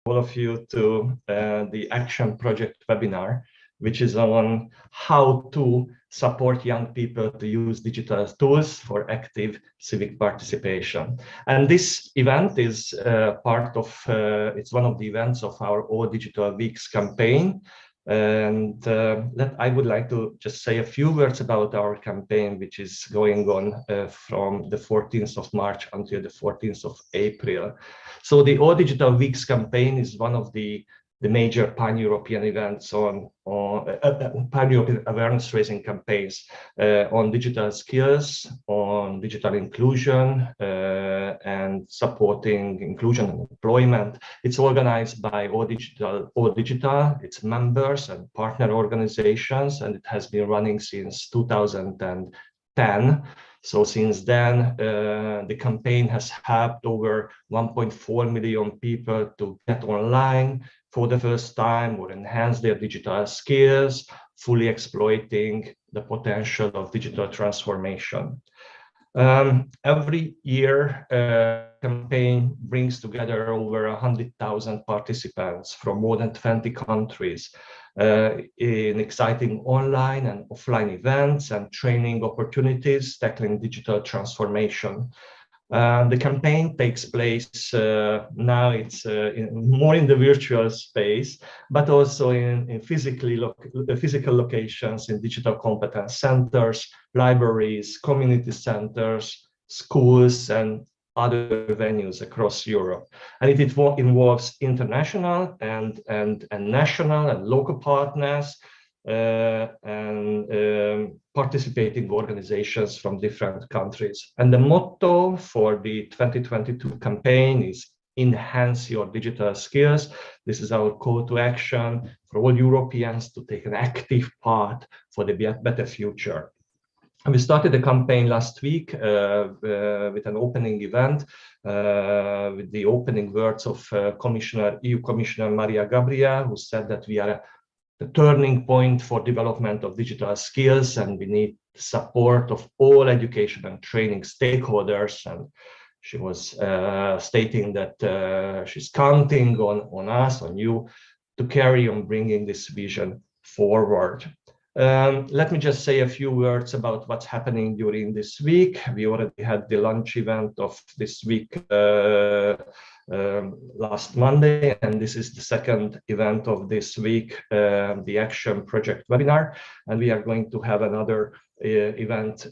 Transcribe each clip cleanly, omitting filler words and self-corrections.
all of you to the Action Project webinar, which is on how to support young people to use digital tools for active civic participation. And this event is part of, it's one of the events of our All Digital Weeks campaign. And I would like to just say a few words about our campaign, which is going on from the 14th of March until the 14th of April. So the All Digital Weeks campaign is one of the major pan-European events on pan-European awareness-raising campaigns on digital skills, on digital inclusion, and supporting inclusion and employment. It's organized by All Digital, its members and partner organizations, and it has been running since 2010. So since then, the campaign has helped over 1.4 million people to get online for the first time or enhance their digital skills, fully exploiting the potential of digital transformation. Every year, campaign brings together over 100,000 participants from more than 20 countries in exciting online and offline events and training opportunities tackling digital transformation. The campaign takes place now, it's more in the virtual space, but also in physical locations, in digital competence centers, libraries, community centers, schools, and other venues across Europe. And it involves international and national and local partners and participating organizations from different countries. And the motto for the 2022 campaign is enhance your digital skills. This is our call to action for all Europeans to take an active part for the better future. And we started the campaign last week with an opening event with the opening words of EU Commissioner Maria Gabriel, who said that we are the turning point for development of digital skills, and we need the support of all education and training stakeholders. And she was stating that she's counting on us, on you, to carry on bringing this vision forward. Let me just say a few words about what's happening during this week. We already had the launch event of this week last Monday, and this is the second event of this week, the Action Project webinar. And we are going to have another event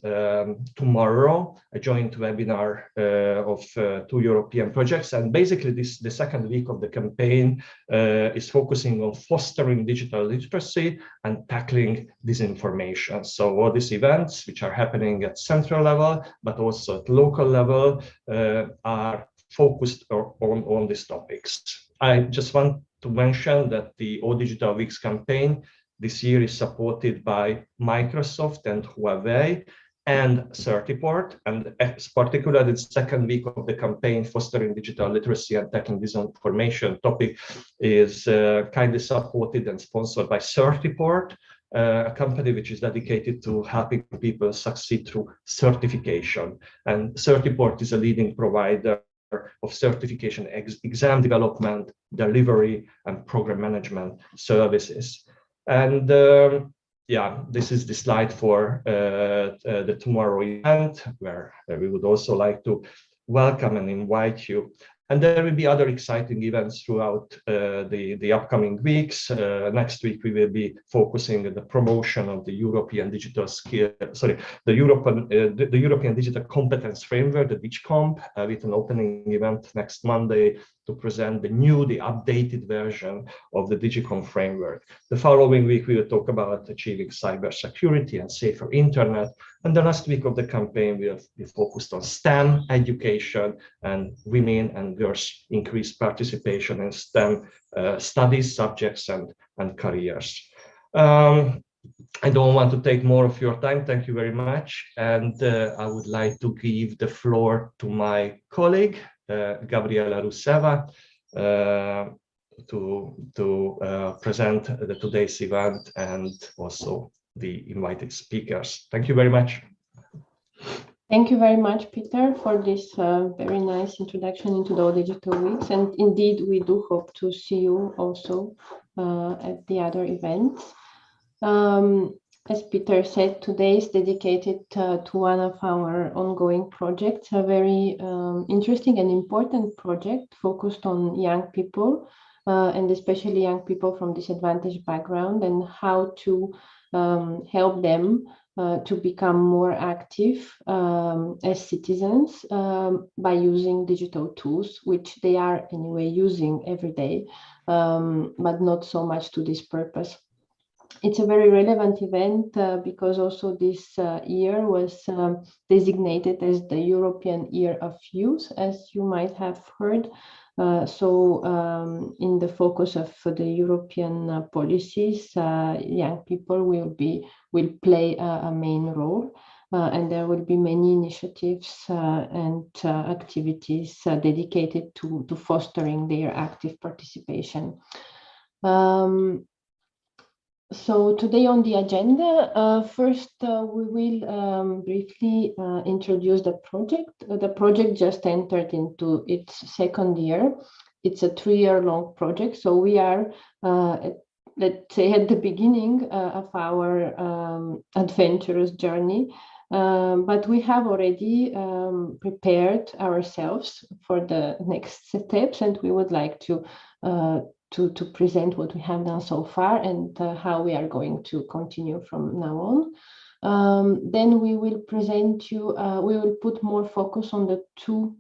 tomorrow, a joint webinar of two European projects. And basically the second week of the campaign is focusing on fostering digital literacy and tackling disinformation. So all these events, which are happening at central level, but also at local level, are focused on these topics. I just want to mention that the All Digital Weeks campaign this year is supported by Microsoft and Huawei and Certiport, and particularly the second week of the campaign, Fostering Digital Literacy and Tackling Disinformation topic, is kindly supported and sponsored by Certiport, a company which is dedicated to helping people succeed through certification. And Certiport is a leading provider of certification exam development, delivery, and program management services. And yeah, this is the slide for the tomorrow event, where we would also like to welcome and invite you. And there will be other exciting events throughout the upcoming weeks. Next week, we will be focusing on the promotion of the European Digital Skill, the European Digital Competence Framework, the DIGCOMP, with an opening event next Monday to present the updated version of the DIGICOMP framework. The following week, we will talk about achieving cybersecurity and safer internet. And the last week of the campaign, we have focused on STEM education and women and girls' increased participation in STEM studies, subjects, and careers. I don't want to take more of your time. Thank you very much. And I would like to give the floor to my colleague, Gabriela Ruseva, to present today's event and also the invited speakers. Thank you very much. Thank you very much, Peter, for this very nice introduction into the Digital Weeks. And indeed, we do hope to see you also at the other events. As Peter said, today is dedicated to one of our ongoing projects, a very interesting and important project focused on young people, and especially young people from disadvantaged background, and how to help them to become more active as citizens by using digital tools, which they are anyway using every day, but not so much to this purpose. It's a very relevant event because also this year was designated as the European Year of Youth, as you might have heard. In the focus of the European policies, young people will play a main role, and there will be many initiatives and activities dedicated to fostering their active participation. So today on the agenda, first we will briefly introduce the project. The project just entered into its second year. It's a 3-year-long project, so we are, let's say, at the beginning of our adventurous journey. But we have already prepared ourselves for the next steps, and we would like to present what we have done so far and how we are going to continue from now on. Then we will present you, we will put more focus on the 2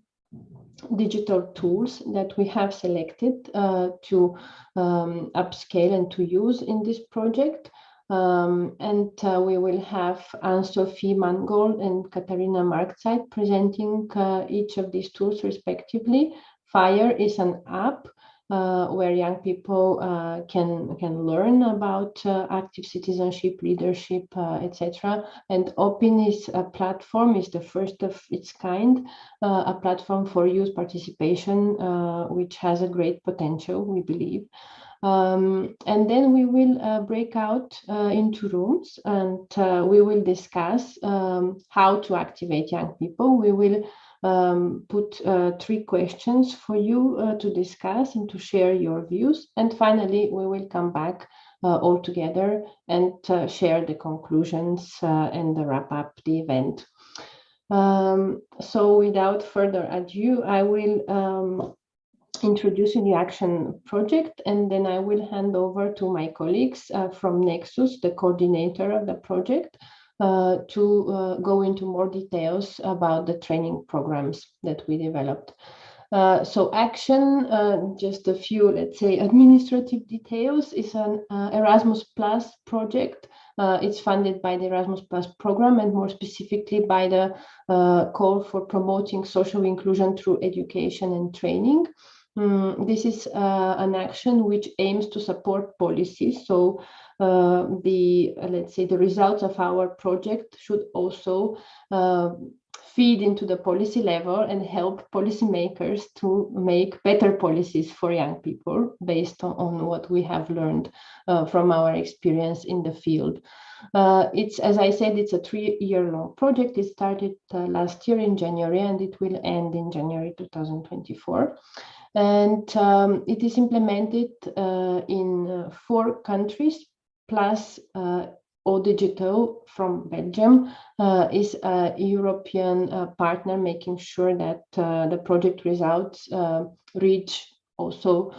digital tools that we have selected to upscale and to use in this project. We will have Ann-Sophie Mangold and Katharina Matzkeit presenting each of these tools respectively. F.I.R.E is an app where young people can learn about active citizenship, leadership, etc. And OPIN is a platform, is the first of its kind, a platform for youth participation, which has a great potential, we believe. And then we will break out into rooms, and we will discuss how to activate young people. We will put 3 questions for you to discuss and to share your views. And finally, we will come back all together and share the conclusions and wrap up the event. So without further ado, I will introduce the action project, and then I will hand over to my colleagues from Nexus, the coordinator of the project, to go into more details about the training programs that we developed. So action, just a few, let's say, administrative details, is an Erasmus Plus project. It's funded by the Erasmus Plus program, and more specifically by the call for promoting social inclusion through education and training. This is an action which aims to support policies. So let's say the results of our project should also feed into the policy level and help policymakers to make better policies for young people based on what we have learned from our experience in the field. It's, as I said, it's a 3-year-long project. It started last year in January, and it will end in January 2024. And it is implemented in 4 countries, plus ODigital from Belgium is a European partner, making sure that the project results reach also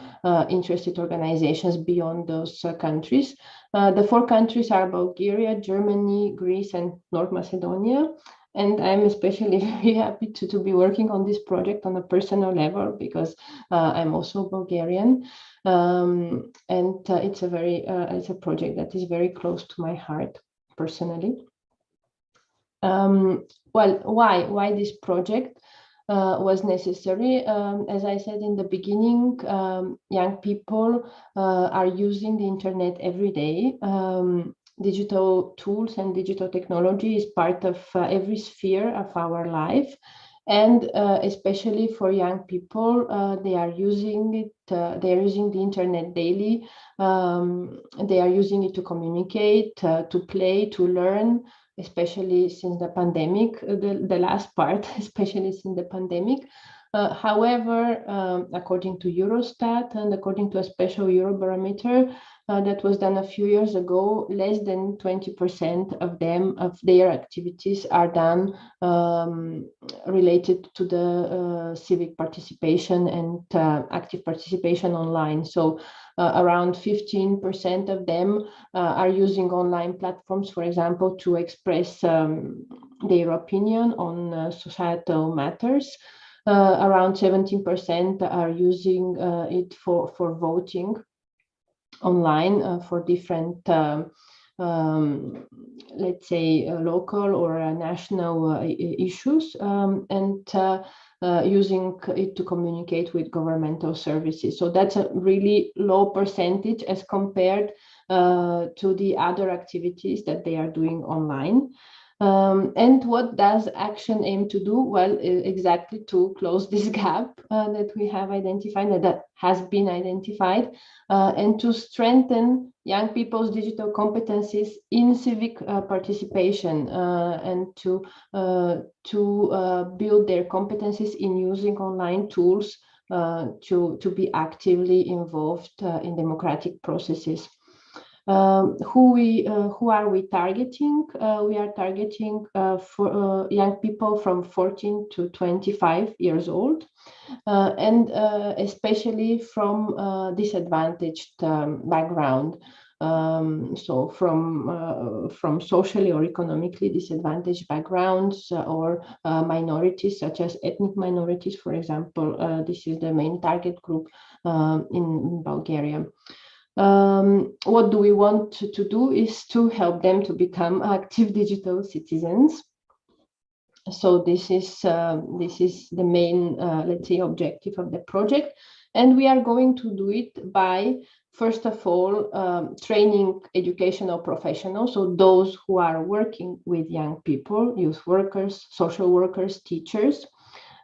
interested organizations beyond those countries. The 4 countries are Bulgaria, Germany, Greece, and North Macedonia. And I'm especially very happy to be working on this project on a personal level, because I'm also Bulgarian. It's a project that is very close to my heart personally. Well, why this project was necessary? As I said in the beginning, young people are using the internet every day. Digital tools and digital technology is part of every sphere of our life. And especially for young people, they are using it. They are using the internet daily. They are using it to communicate, to play, to learn, especially since the pandemic, the last part, especially since the pandemic. However, according to Eurostat and according to a special Eurobarometer that was done a few years ago, less than 20% of their activities are done related to the civic participation and active participation online. So around 15% of them are using online platforms, for example, to express their opinion on societal matters. Around 17% are using it for voting online for different, let's say, local or national issues, and using it to communicate with governmental services. So that's a really low percentage as compared to the other activities that they are doing online. And what does Action aim to do? Well, exactly to close this gap that we have identified, that has been identified, and to strengthen young people's digital competencies in civic participation, and to build their competencies in using online tools to be actively involved in democratic processes. Who are we targeting? We are targeting for young people from 14 to 25 years old, and especially from disadvantaged background. So from socially or economically disadvantaged backgrounds, or minorities such as ethnic minorities, for example. This is the main target group in Bulgaria. What do we want to do is to help them to become active digital citizens. So this is the main, let's say, objective of the project. And we are going to do it by, first of all, training educational professionals, so those who are working with young people, youth workers, social workers, teachers.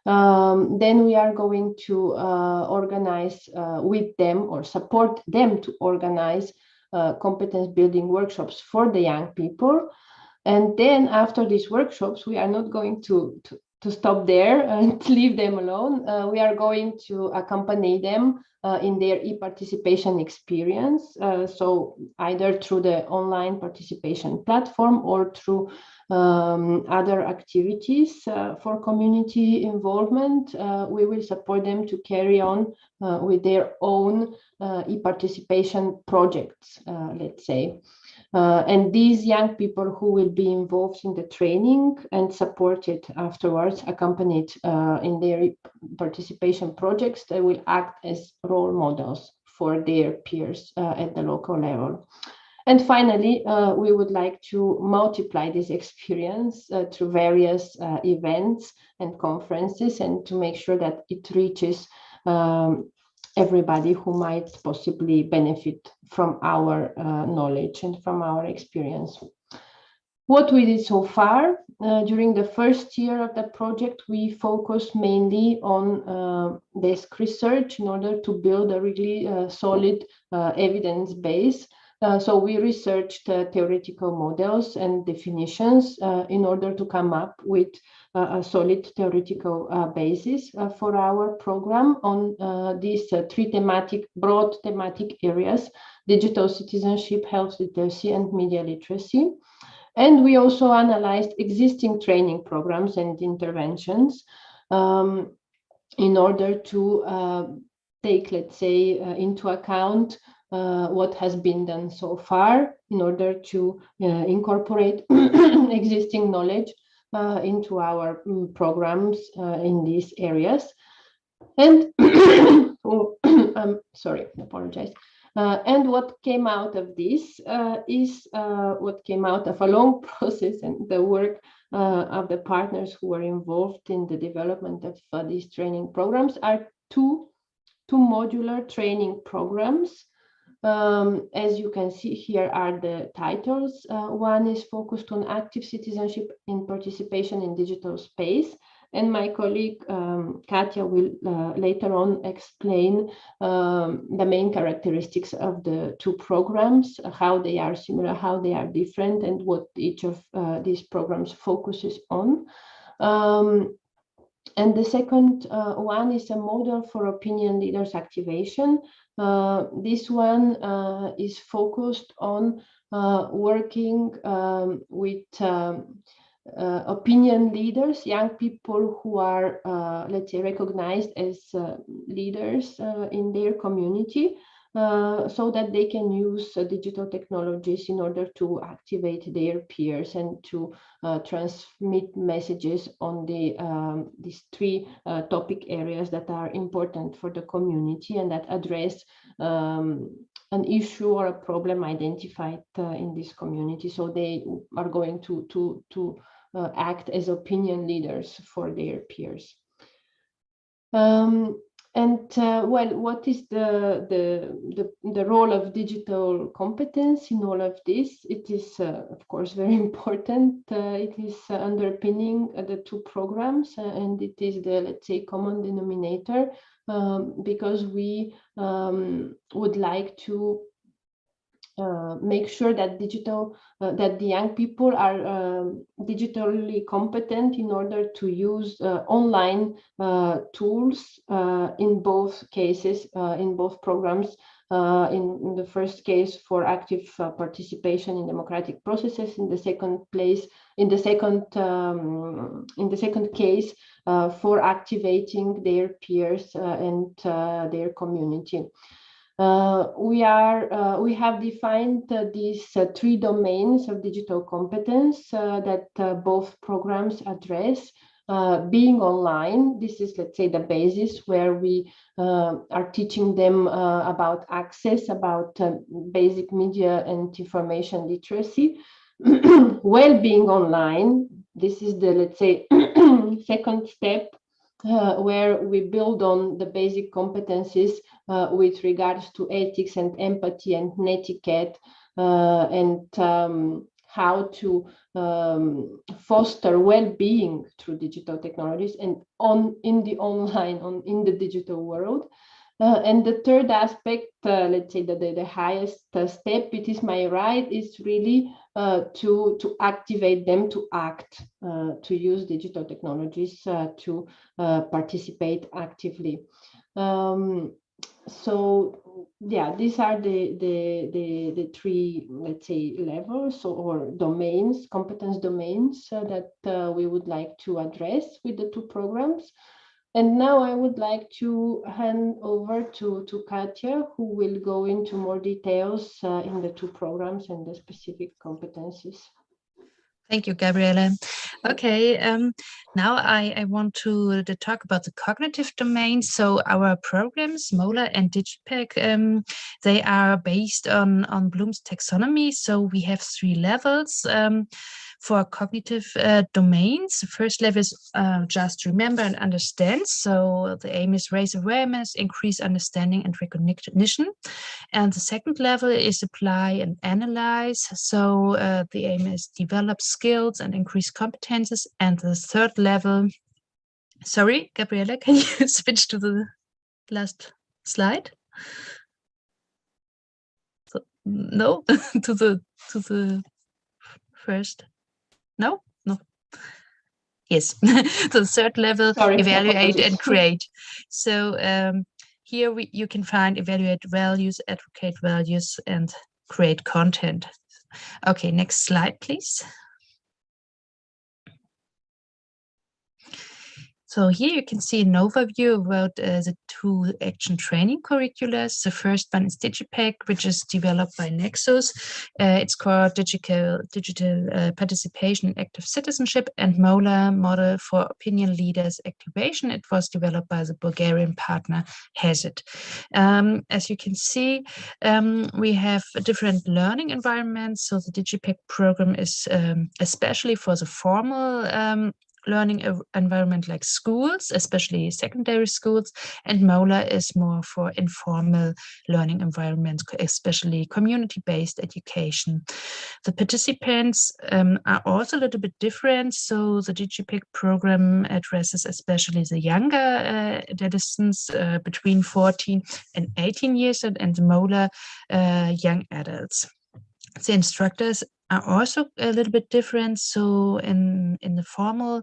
Then we are going to organize with them or support them to organize competence building workshops for the young people. And then after these workshops, we are not going to stop there and leave them alone. We are going to accompany them in their e-participation experience. So either through the online participation platform or through other activities for community involvement. We will support them to carry on with their own e-participation projects, let's say. And these young people who will be involved in the training and supported afterwards, accompanied in their participation projects, they will act as role models for their peers at the local level. And finally, we would like to multiply this experience through various events and conferences, and to make sure that it reaches everybody who might possibly benefit from our knowledge and from our experience. What we did so far, during the first year of the project, we focused mainly on desk research in order to build a really solid evidence base. So we researched theoretical models and definitions in order to come up with a solid theoretical basis for our program on these three broad thematic areas: digital citizenship, health literacy, and media literacy. And we also analyzed existing training programs and interventions in order to take, let's say, into account what has been done so far, in order to incorporate existing knowledge into our programs in these areas. And I'm sorry, apologize. And what came out of this is what came out of a long process and the work of the partners who were involved in the development of these training programs are two modular training programs. As you can see, here are the titles. One is focused on active citizenship in participation in digital space, And my colleague Katja will later on explain the main characteristics of the two programs, how they are similar, how they are different, and what each of these programs focuses on. And the second one is a model for opinion leaders activation. This one is focused on working with opinion leaders, young people who are, let's say, recognized as leaders in their community, so that they can use digital technologies in order to activate their peers and to transmit messages on these three topic areas that are important for the community and that address an issue or a problem identified in this community. So they are going to act as opinion leaders for their peers. Well, what is the role of digital competence in all of this? It is, of course, very important. It is underpinning the two programs, and it is the, let's say, common denominator, because we would like to make sure that that the young people are digitally competent in order to use online tools in both cases, in both programs. In the first case for active participation in democratic processes, in the second case for activating their peers and their community. We have defined these three domains of digital competence that both programs address. Being online, this is, let's say, the basis where we are teaching them about access, about basic media and information literacy. Well-being online, this is the, let's say, second step, where we build on the basic competencies with regards to ethics and empathy and netiquette, and how to foster well-being through digital technologies and in the digital world. And the third aspect, let's say the highest step, it is my right, is really to activate them to act, to use digital technologies to participate actively. So yeah, these are the three, let's say, levels or domains, competence domains that we would like to address with the two programs. And now I would like to hand over to Katja, who will go into more details in the two programs and the specific competencies. Thank you, Gabriela. Okay, now I want to talk about the cognitive domain. So our programs, MOLA and DigiPack, they are based on Bloom's taxonomy. So we have three levels for cognitive domains. The first level is just remember and understand. So the aim is raise awareness, increase understanding and recognition. And the second level is apply and analyze. So the aim is develop skills and increase competences. And the third level, sorry, Gabriela, can you switch to the last slide? So, no, to the first. No. Yes, the third level, sorry, evaluate and create. So here you can find evaluate values, advocate values, and create content. Okay, next slide, please. So here you can see an overview about the two action training curriculars. The first one is DigiPack, which is developed by Nexus. It's called Digital Participation and Active Citizenship, and MOLA, Model for Opinion Leaders Activation. It was developed by the Bulgarian partner HAZIT. As you can see, we have different learning environments. So the DigiPack program is especially for the formal learning environment like schools, especially secondary schools, and MOLA is more for informal learning environments, especially community-based education. The participants are also a little bit different. So the DigiPEC program addresses especially the younger adolescents between 14 and 18 years, and MOLA young adults. The instructors are also a little bit different. So in the formal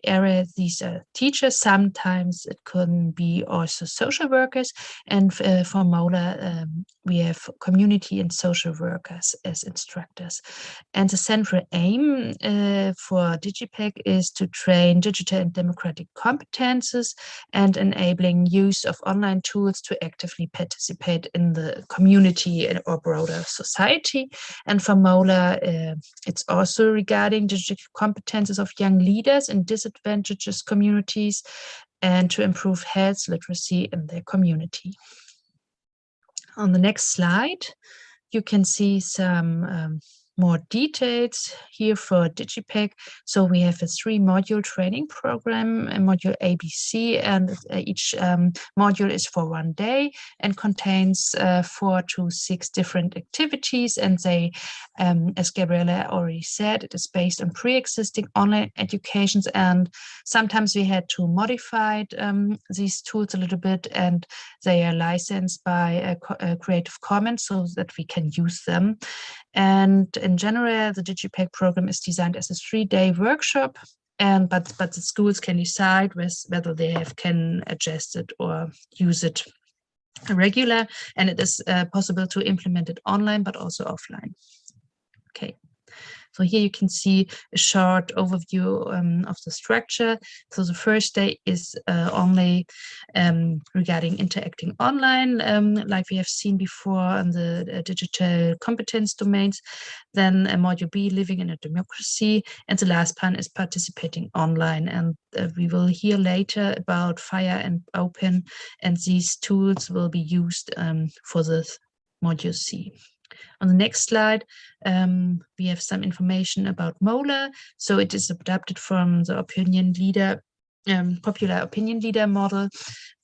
area, these are teachers. Sometimes it can be also social workers. And for MOLA, we have community and social workers as instructors. And the central aim for DigiPEC is to train digital and democratic competences and enabling use of online tools to actively participate in the community or broader society. And for MOLA, it's also regarding digital competences of young leaders in disadvantaged communities and to improve health literacy in their community. On the next slide, you can see some more details here for DigiPEC. So we have a 3-module training program, a module ABC, and each module is for 1 day and contains 4 to 6 different activities. And they, as Gabriela already said, it is based on pre-existing online educations, and sometimes we had to modify these tools a little bit, and they are licensed by a Creative Commons so that we can use them. And in general, the DigiPEC program is designed as a 3-day workshop, but the schools can decide whether they can adjust it or use it regular, and it is possible to implement it online but also offline. Okay. So here you can see a short overview of the structure. So the first day is only regarding interacting online, like we have seen before on the digital competence domains. Then module B, living in a democracy. And the last part is participating online. And we will hear later about F.I.R.E and OPIN, and these tools will be used for this module C. On the next slide, we have some information about MOLA. So it is adapted from the opinion leader, popular opinion leader model,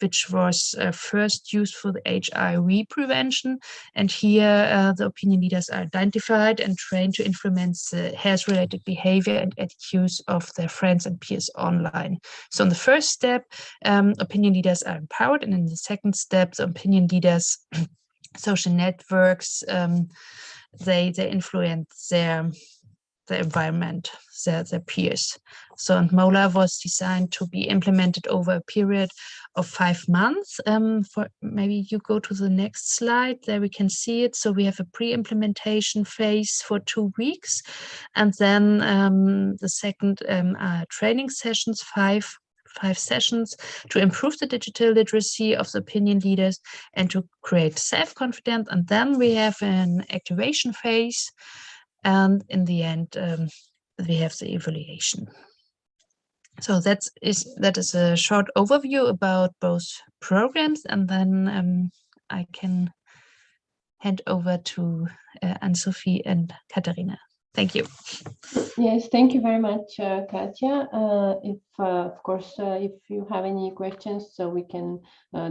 which was first used for the HIV prevention. And here the opinion leaders are identified and trained to influence the health-related behavior and attitudes of their friends and peers online. So in the first step, opinion leaders are empowered, and in the second step, the opinion leaders social networks, they influence their environment, their peers. So and MOLA was designed to be implemented over a period of 5 months. For maybe you go to the next slide, there we can see it. So we have a pre-implementation phase for 2 weeks, and then the second training sessions, 5 sessions to improve the digital literacy of the opinion leaders and to create self-confidence. And then we have an activation phase. And in the end, we have the evaluation. So that is a short overview about both programs. And then I can hand over to Ann-Sophie and Katharina. Thank you. Yes, thank you very much, Katja. Of course, if you have any questions, so we can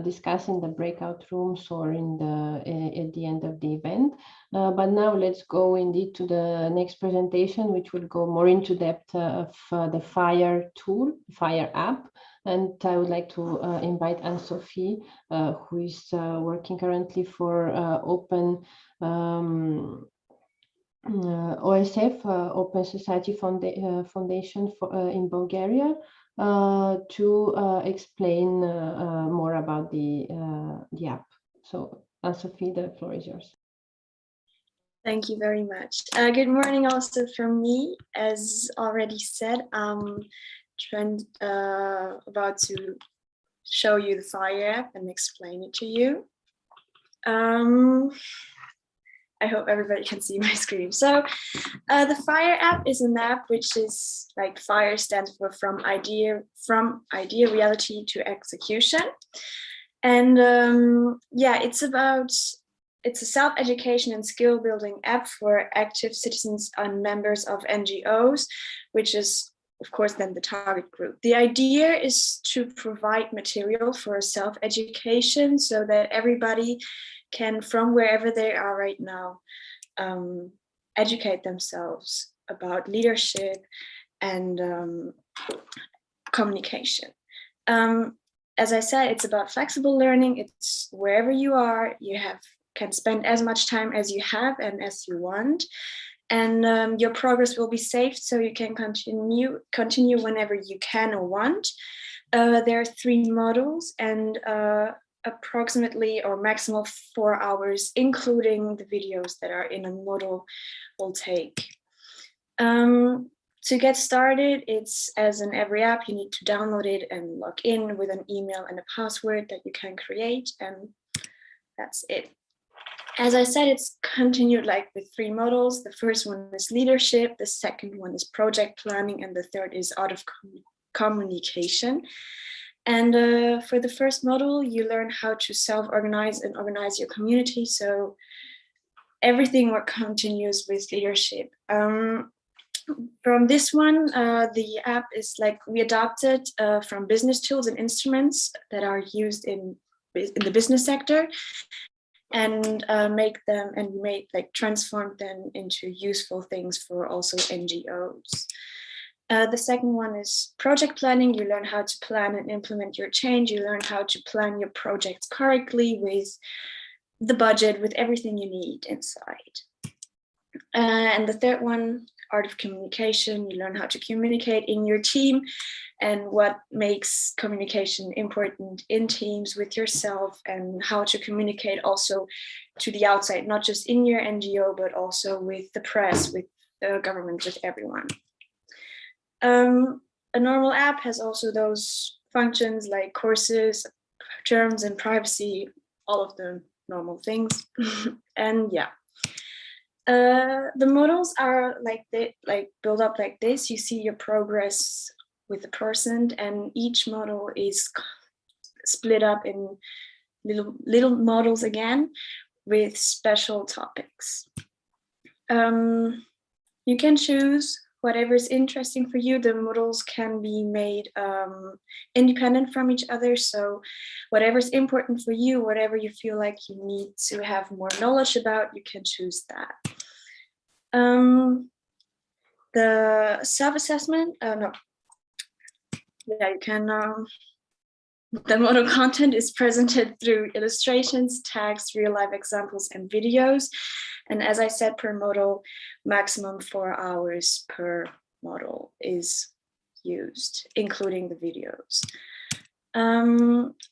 discuss in the breakout rooms or at the end of the event. But now let's go indeed to the next presentation, which will go more into depth of the F.I.R.E tool, F.I.R.E app. And I would like to invite Ann-Sophie, who is working currently for Open OSF, Open Society Foundation in Bulgaria, to explain more about the app. So, Ann-Sophie, the floor is yours. Thank you very much. Good morning also from me. As already said, I'm about to show you the F.I.R.E app and explain it to you. I hope everybody can see my screen. So the F.I.R.E app is an app which is like F.I.R.E stands for from idea reality to execution. And yeah, it's a self-education and skill building app for active citizens and members of NGOs, which is of course, then the target group. The idea is to provide material for self-education so that everybody can, from wherever they are right now, educate themselves about leadership and communication. As I said, it's about flexible learning. It's wherever you are, you can spend as much time as you have and as you want. And your progress will be saved, so you can continue whenever you can or want. There are 3 models and approximately or maximum 4 hours, including the videos that are in a model, will take. To get started, it's as in every app, you need to download it and log in with an email and a password that you can create, and that's it. As I said, it's continued like with 3 models. The first one is leadership, the second one is project planning, and the third is art of communication. And for the first model, you learn how to self-organize and organize your community. So everything continues with leadership. From this one, the app is like we adopted from business tools and instruments that are used in the business sector, and transform them into useful things for also NGOs. The second one is project planning. You learn how to plan and implement your change. You learn how to plan your projects correctly with the budget, with everything you need inside. And the third one, art of communication. You learn how to communicate in your team and what makes communication important in teams with yourself, and how to communicate also to the outside, not just in your NGO, but also with the press, with the government, with everyone. A normal app has also those functions like courses, terms and privacy, all of the normal things. And yeah. The models are built up like this. You see your progress with the person, and each model is split up in little models again with special topics. You can choose whatever is interesting for you. The models can be made independent from each other. So whatever is important for you, whatever you feel like you need to have more knowledge about, you can choose that. The self-assessment, you can, the model content is presented through illustrations, tags, real-life examples, and videos. And as I said, per model, maximum 4 hours per model is used, including the videos.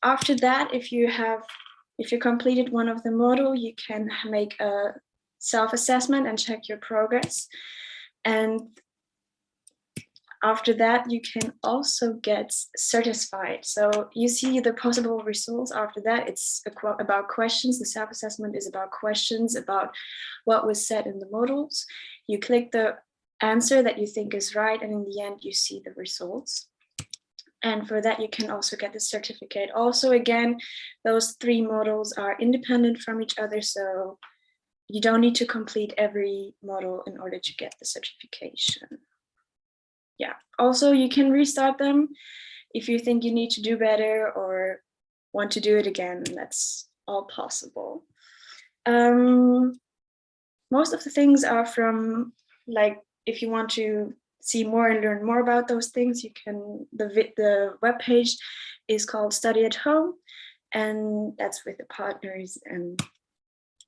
After that, if you completed one of the model, you can make a self-assessment and check your progress. And after that, you can also get certified. So you see the possible results after that. It's about questions. The self-assessment is about questions about what was said in the models. You click the answer that you think is right, and in the end, you see the results. And for that, you can also get the certificate. Also, again, those 3 models are independent from each other, so you don't need to complete every model in order to get the certification. Yeah, also you can restart them if you think you need to do better or want to do it again. That's all possible. Most of the things are from, like, if you want to see more and learn more about those things, you can, the webpage is called Study at Home, and that's with the partners and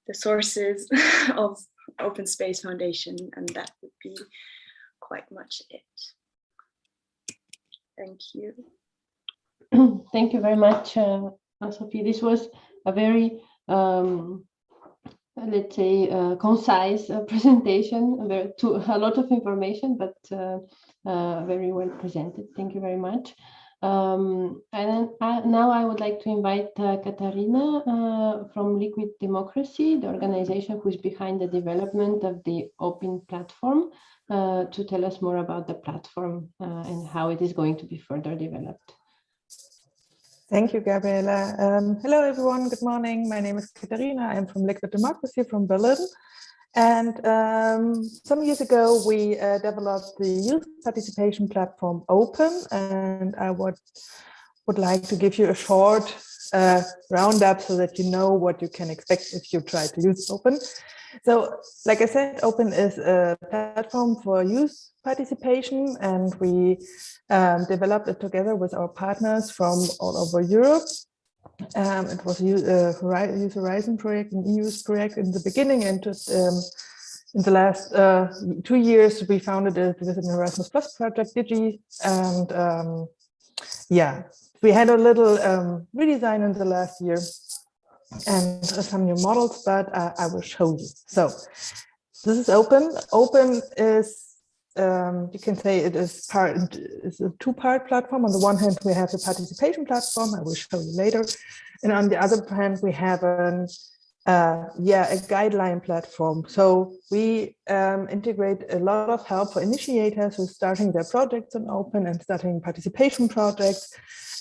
the sources of Open Space Foundation, and that would be quite much it. Thank you. Thank you very much, Ann-Sophie. This was a very, let's say, concise presentation. A lot of information, but very well presented. Thank you very much. And now I would like to invite Katharina from Liquid Democracy, the organization who is behind the development of the OPIN platform, to tell us more about the platform and how it is going to be further developed. Thank you, Gabriela. Hello, everyone. Good morning. My name is Katharina. I'm from Liquid Democracy from Berlin. And some years ago, we developed the youth participation platform OPIN, and I would like to give you a short roundup so that you know what you can expect if you try to use OPIN. So, like I said, OPIN is a platform for youth participation, and we developed it together with our partners from all over Europe. It was a Youth Horizon project, an EU project in the beginning, and just in the last 2 years, we founded it with an Erasmus Plus project, Digi, and yeah, we had a little redesign in the last year and some new models, but I will show you. So this is OPIN. OPIN is, you can say it is a two-part platform. On the one hand, we have the participation platform. I will show you later. And on the other hand, we have a guideline platform. So we integrate a lot of help for initiators who are starting their projects on OPIN and starting participation projects.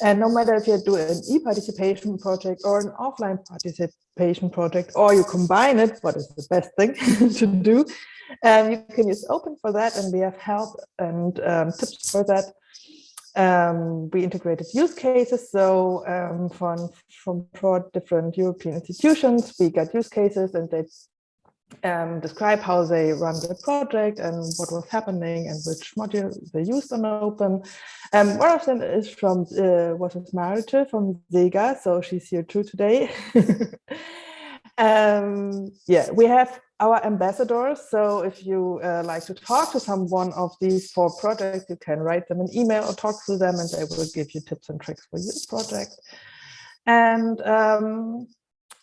And no matter if you do an e-participation project or an offline participation project, or you combine it, what is the best thing to do? You can use OPIN for that, and we have help and tips for that. We integrated use cases, so from 4 different European institutions, we got use cases, and they describe how they run the project and what was happening and which module they used on OPIN. One of them is from was Maritje from Sega, so she's here too today. Yeah, we have our ambassadors. So if you like to talk to someone of these 4 projects, you can write them an email or talk to them, and they will give you tips and tricks for your project. And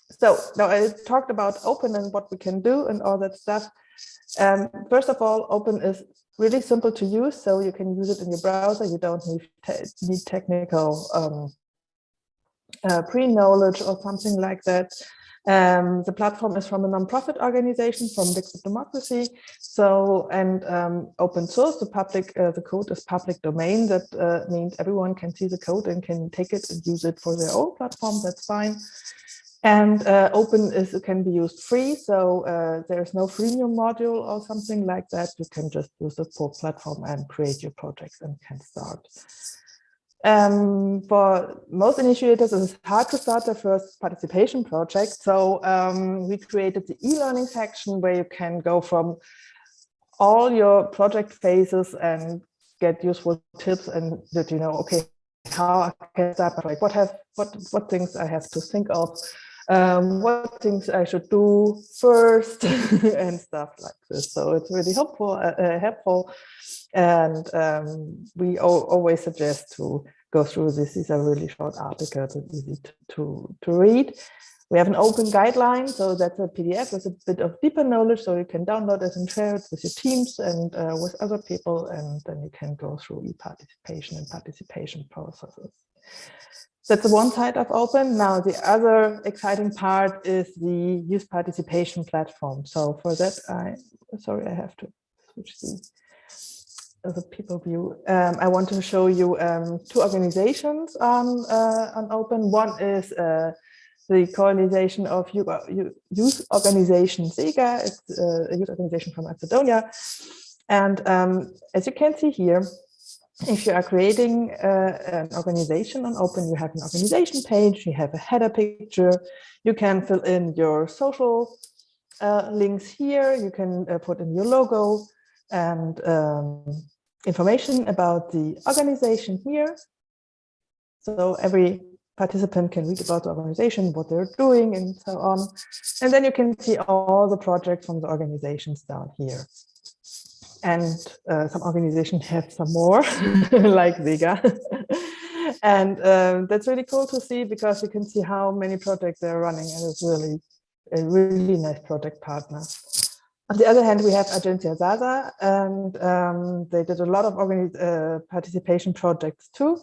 so now I talked about OPIN and what we can do and all that stuff. First of all, OPIN is really simple to use, so you can use it in your browser. You don't need technical pre-knowledge or something like that. The platform is from a nonprofit organization from Liquid Democracy. So, and open source, the code is public domain. That means everyone can see the code and can take it and use it for their own platform. That's fine. And OPIN can be used free. So there's no freemium module or something like that. You can just use the full platform and create your projects and can start. For most initiators, it's hard to start their first participation project. So we created the e-learning section where you can go from all your project phases and get useful tips, and that you know, okay, how I can start my project, what things I have to think of, what things I should do first, and stuff like this. So it's really helpful, and we always suggest to go through this. These are really short articles and easy to read. We have an open guideline, so that's a PDF with a bit of deeper knowledge, so you can download it and share it with your teams and with other people, and then you can go through e-participation and participation processes. That's the one side of OPIN. Now, the other exciting part is the youth participation platform. So for that, I have to switch the people view. I want to show you 2 organizations on OPIN. One is the coalition of youth organization SEGA. It's a youth organization from Macedonia. And as you can see here, if you are creating an organization on OPIN, you have an organization page, you have a header picture, you can fill in your social links here, you can put in your logo and information about the organization here. So every participant can read about the organization, what they're doing, and so on. And then you can see all the projects from the organizations down here. And some organizations have some more, like Vega. And that's really cool to see, because you can see how many projects they're running, and it's really a really nice project partner. On the other hand, we have Agencia Zaza, and they did a lot of participation projects too.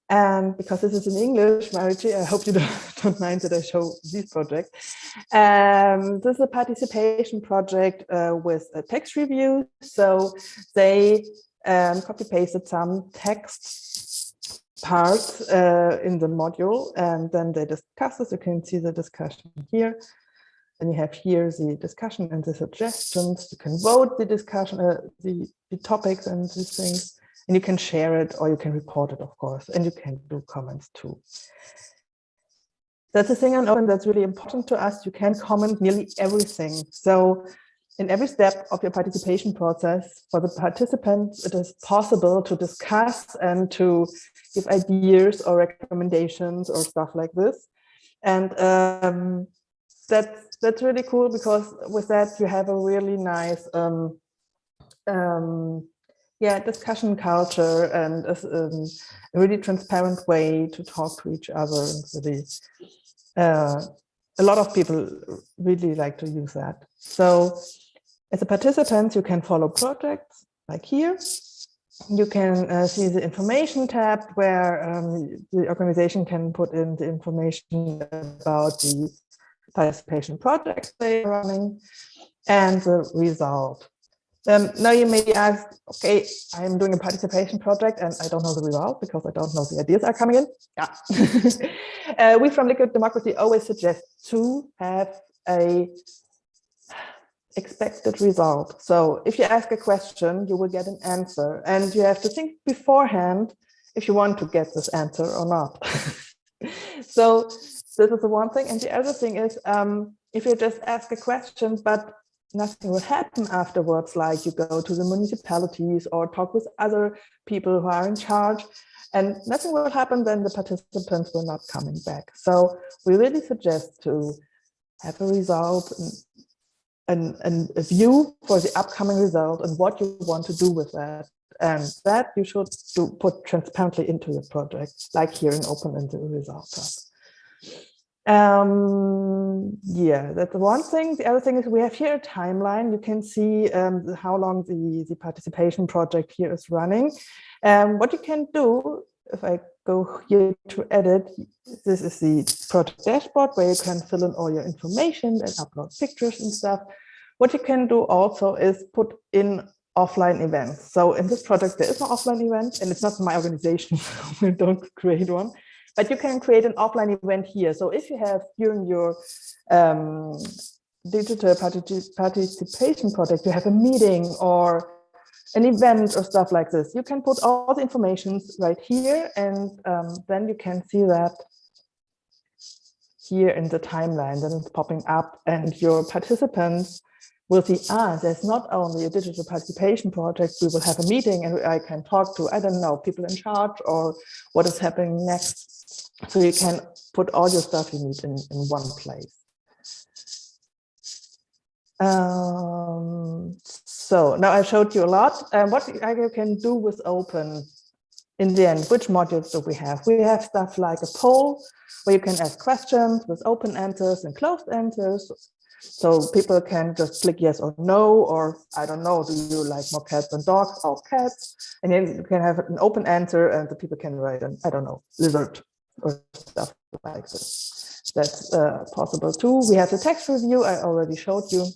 And because this is in English, Maritje, I hope you don't mind that I show these projects. This is a participation project with a text review. So they copy-pasted some text parts in the module, and then they discuss this. You can see the discussion here. Then you have here the discussion and the suggestions. You can vote the discussion, the topics and these things, and you can share it or you can report it, of course, and you can do comments too. That's the thing on Open that's really important to us. You can comment nearly everything. So in every step of your participation process, for the participants, it is possible to discuss and to give ideas or recommendations or stuff like this. And that's really cool, because with that you have a really nice discussion culture and a really transparent way to talk to each other. And really, a lot of people really like to use that. So as a participant, you can follow projects like here. You can see the information tab where the organization can put in the information about the participation projects they are running and the result. Now you may ask, okay, I'm doing a participation project and I don't know the result because I don't know the ideas are coming in. Yeah. We from Liquid Democracy always suggest to have a expected result. So if you ask a question, you will get an answer, and you have to think beforehand if you want to get this answer or not. So this is the one thing. And the other thing is, if you just ask a question, but nothing will happen afterwards, like you go to the municipalities or talk with other people who are in charge, and nothing will happen, then the participants will not coming back. So we really suggest to have a result and a view for the upcoming result and what you want to do with that. And that you should put transparently into your project, like here in Open in the result tab. Yeah, that's one thing. The other thing is we have here a timeline. You can see how long the participation project here is running. What you can do, if I go here to edit, this is the project dashboard where you can fill in all your information and upload pictures and stuff. What you can do also is put in offline events. So in this project, there is no offline event, and it's not my organization, so we don't create one. But you can create an offline event here. So if you have during your digital participation project, you have a meeting or an event or stuff like this, you can put all the information right here, and then you can see that here in the timeline. Then it's popping up, and your participants will see, there's not only a digital participation project, we will have a meeting and I can talk to, I don't know, people in charge or what is happening next. So you can put all your stuff you need in one place. So now I showed you a lot. What you can do with Open in the end, which modules do we have? We have stuff like a poll where you can ask questions with open answers and closed answers. So people can just click yes or no, or I don't know, do you like more cats than dogs or cats? And then you can have an open answer and the people can write an, I don't know, lizard or stuff like this. That's possible too. We have the text review, I already showed you.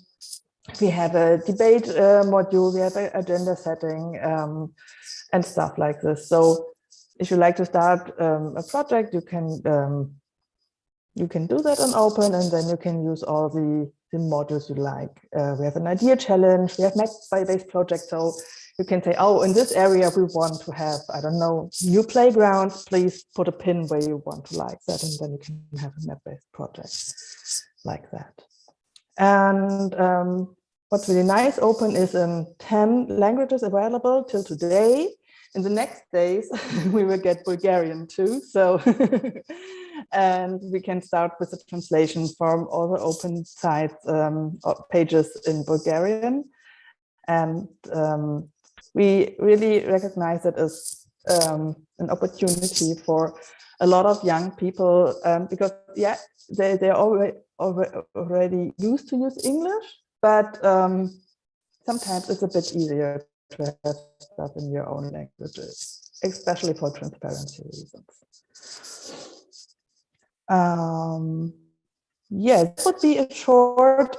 We have a debate module, we have an agenda setting and stuff like this. So if you like to start a project, you can do that on Open, and then you can use all the modules you like. We have an idea challenge, we have Matzkeit-based projects, so you can say, oh, in this area we want to have, I don't know, new playgrounds, please put a pin where you want to like that, and then you can have a map-based project like that. And what's really nice, Open is in 10 languages available till today. In the next days, we will get Bulgarian too. So, and we can start with the translation from all the Open sites, pages in Bulgarian. And we really recognize it as an opportunity for a lot of young people because, yeah, they're already used to use English, but sometimes it's a bit easier to have stuff in your own languages, especially for transparency reasons. Yeah, it would be a short,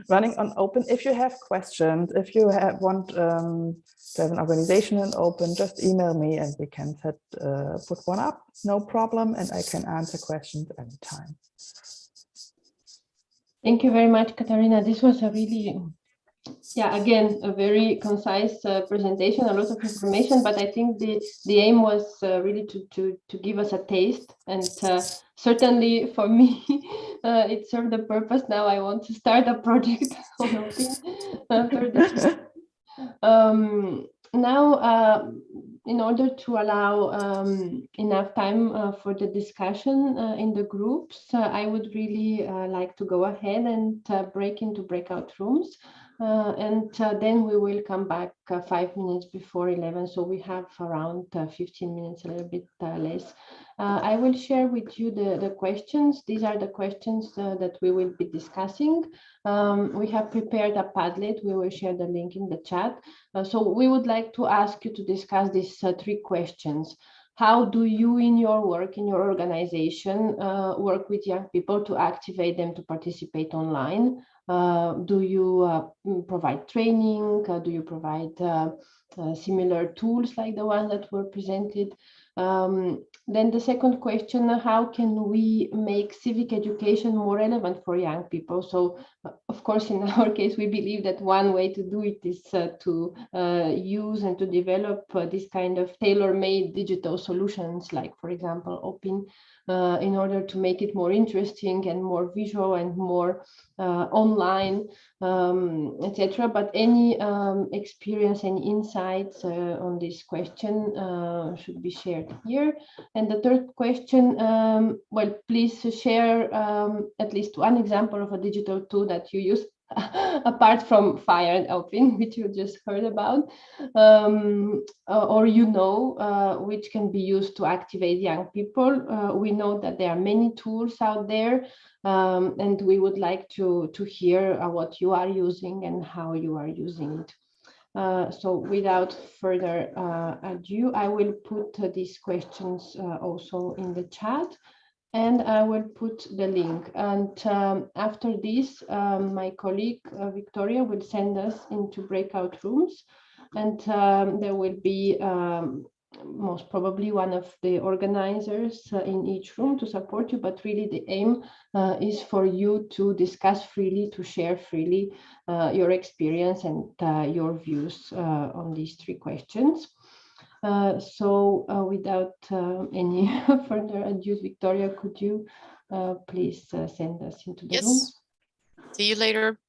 running on Open. If you have questions, if you want to have an organization in Open, just email me and we can put one up, no problem, and I can answer questions anytime. Thank you very much, Katharina. This was a really, yeah, again, a very concise presentation, a lot of information, but I think the aim was really to give us a taste, and certainly for me, it served the purpose. Now I want to start a project on OPIN. Now, in order to allow enough time for the discussion in the groups, I would really like to go ahead and break into breakout rooms. And then we will come back 5 minutes before 11. So we have around 15 minutes, a little bit less. I will share with you the questions. These are the questions that we will be discussing. We have prepared a Padlet. We will share the link in the chat. So we would like to ask you to discuss these 3 questions. How do you in your work, in your organization, work with young people to activate them to participate online? Do you provide training? Do you provide similar tools like the ones that were presented? Then the second question, how can we make civic education more relevant for young people? So, of course, in our case, we believe that one way to do it is to use and to develop this kind of tailor-made digital solutions, like, for example, OPIN, in order to make it more interesting and more visual and more online, etc. But any experience and insights on this question should be shared here. And the third question, well, please share at least one example of a digital tool that you use apart from F.I.R.E and OPIN, which you just heard about, or which can be used to activate young people. We know that there are many tools out there, and we would like to hear what you are using and how you are using it. So without further ado, I will put these questions also in the chat. And I will put the link. And after this, my colleague Victoria will send us into breakout rooms. And there will be most probably one of the organizers in each room to support you. But really the aim is for you to discuss freely, to share freely your experience and your views on these 3 questions. So without any further ado, Victoria, could you please send us into the room? See you later.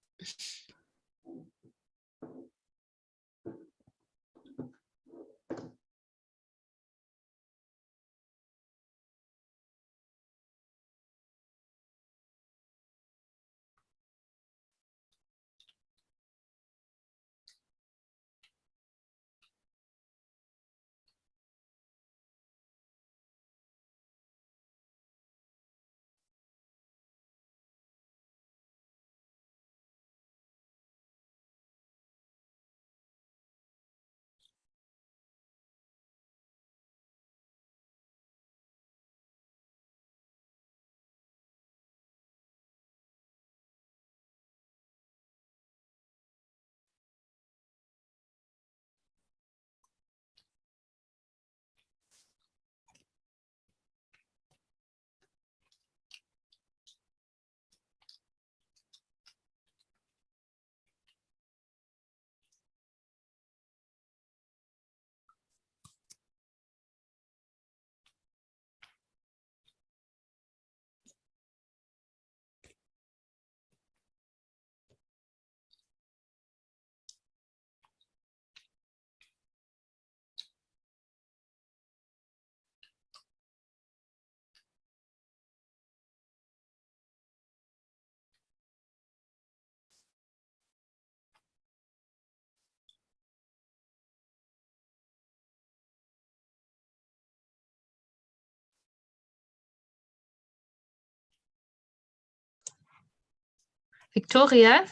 Victoria?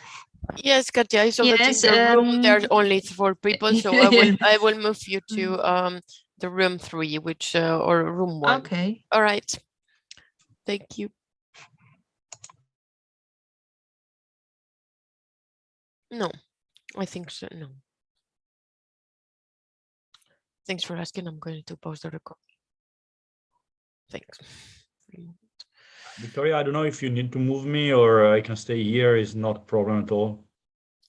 Yes, Katja, I saw that in the room there are only 4 people, so I will move you to the room 3, which or room 1. Okay. All right. Thank you. No, I think so. No. Thanks for asking. I'm going to pause the recording. Thanks. Victoria, I don't know if you need to move me or I can stay here. It's not a problem at all.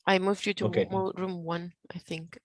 I moved you to Okay. room 1, I think.